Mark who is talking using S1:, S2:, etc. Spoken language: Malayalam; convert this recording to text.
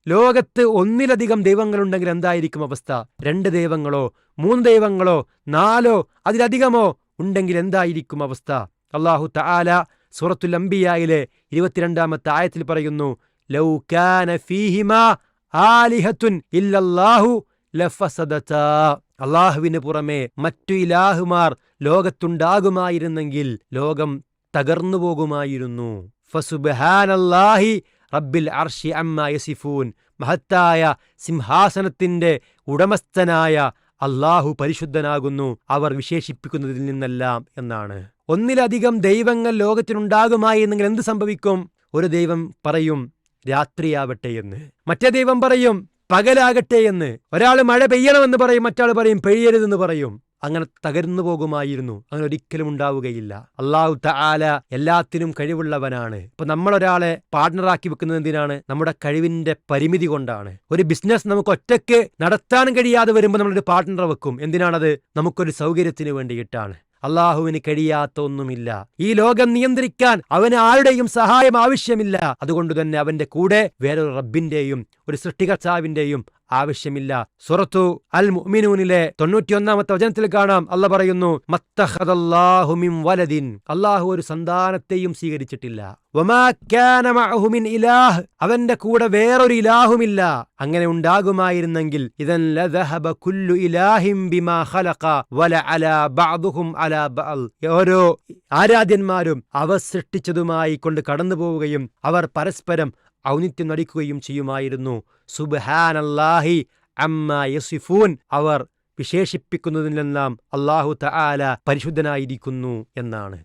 S1: ലോകത്ത് ഒന്നിലധികം ദൈവങ്ങളുണ്ടെങ്കിൽ എന്തായിരിക്കും അവസ്ഥ? 2 ദൈവങ്ങളോ 3 ദൈവങ്ങളോ 4 അതിലധികമോ ഉണ്ടെങ്കിൽ എന്തായിരിക്കും അവസ്ഥ? അല്ലാഹു തആല സൂറത്തുൽ അംബിയായിലെ 22-ാമത്തെ ആയത്തിൽ പറയുന്നു, ലൗ കാന ഫീഹിമാ ആലിഹത്തുൻ ഇല്ലല്ലാഹു ലഫസദതാ. അല്ലാഹുവിന് പുറമെ മറ്റു ഇലാഹുമാർ ലോകത്തുണ്ടാകുമായിരുന്നെങ്കിൽ ലോകം തകർന്നു പോകുമായിരുന്നു. ഫസുബ്ഹാനല്ലാഹി റബ്ബിൽ അർശി അമ്മാ യസിഫൂൻ. മഹത്തായ സിംഹാസനത്തിന്റെ ഉടമസ്ഥനായ അല്ലാഹു പരിശുദ്ധനാകുന്നു അവർ വിശേഷിപ്പിക്കുന്നതിൽ നിന്നെല്ലാം എന്നാണ്. ഒന്നിലധികം ദൈവങ്ങൾ ലോകത്തിനുണ്ടാകുമായിരുന്നെങ്കിൽ എന്ത് സംഭവിക്കും? ഒരു ദൈവം പറയും രാത്രിയാവട്ടെ എന്ന്, മറ്റേ ദൈവം പറയും പകലാകട്ടെ എന്ന്. ഒരാൾ മഴ പെയ്യണമെന്ന് പറയും, മറ്റാൾ പറയും പെയ്യരുതെന്ന് പറയും. അങ്ങനെ തകർന്നു പോകുമായിരുന്നു. അങ്ങനെ ഒരിക്കലും ഉണ്ടാവുകയില്ല. അല്ലാഹു തആല എല്ലാത്തിനും കഴിവുള്ളവനാണ്. ഇപ്പൊ നമ്മളൊരാളെ പാർട്ണറാക്കി വെക്കുന്നത് എന്തിനാണ്? നമ്മുടെ കഴിവിന്റെ പരിമിതി കൊണ്ടാണ്. ഒരു ബിസിനസ് നമുക്ക് ഒറ്റയ്ക്ക് നടത്താൻ കഴിയാതെ വരുമ്പോൾ നമ്മളൊരു പാർട്ണറെ വെക്കും. എന്തിനാണത്? നമുക്കൊരു സൗകര്യത്തിന് വേണ്ടിയിട്ടാണ്. അള്ളാഹുവിന് കഴിയാത്ത ഒന്നുമില്ല. ഈ ലോകം നിയന്ത്രിക്കാൻ അവന് ആരുടെയും സഹായം ആവശ്യമില്ല. അതുകൊണ്ട് തന്നെ അവന്റെ കൂടെ വേറൊരു റബ്ബിന്റെയും ഒരു സൃഷ്ടികർത്താവിന്റെയും ആവശ്യമില്ല. സൂറത്തു അൽ മുഅ്മിനൂനിലെ 91-ാമത്തെ വചനത്തിൽ കാണാം, അല്ലാഹ് പറയുന്നു, മത്തഖദല്ലാഹു മിൻ വലദിൻ. അല്ലാഹു ഒരു സന്താനത്തെയും സ്വീകരിച്ചിട്ടില്ല. വമാ കാന മഅഹു മിൻ ഇലാഹ്. അവന്റെ കൂടെ വേറൊരു ഇലാഹുമില്ല. അങ്ങനെ ഉണ്ടാകുമായിരുന്നെങ്കിൽ ഇദൻ ലദഹബ കുല്ലു ഇലാഹിൻ ബിമാ ഖലഖ വലഅലാ ബഅദുഹും അലാ ബഅദ്. ഓരോ ആരാധ്യന്മാരും അവർ സൃഷ്ടിച്ചതുമായി കൊണ്ട് കടന്നു പോവുകയും അവർ പരസ്പരം ഔന്നിത്യം നടിക്കുകയും ചെയ്യുമായിരുന്നു. സുബ്ഹാനല്ലാഹി അമ്മാ യസിഫൂൻ. അവർ വിശേഷിപ്പിക്കുന്നതിനെല്ലാം അല്ലാഹു തആല പരിശുദ്ധനായിരിക്കുന്നു എന്നാണ്.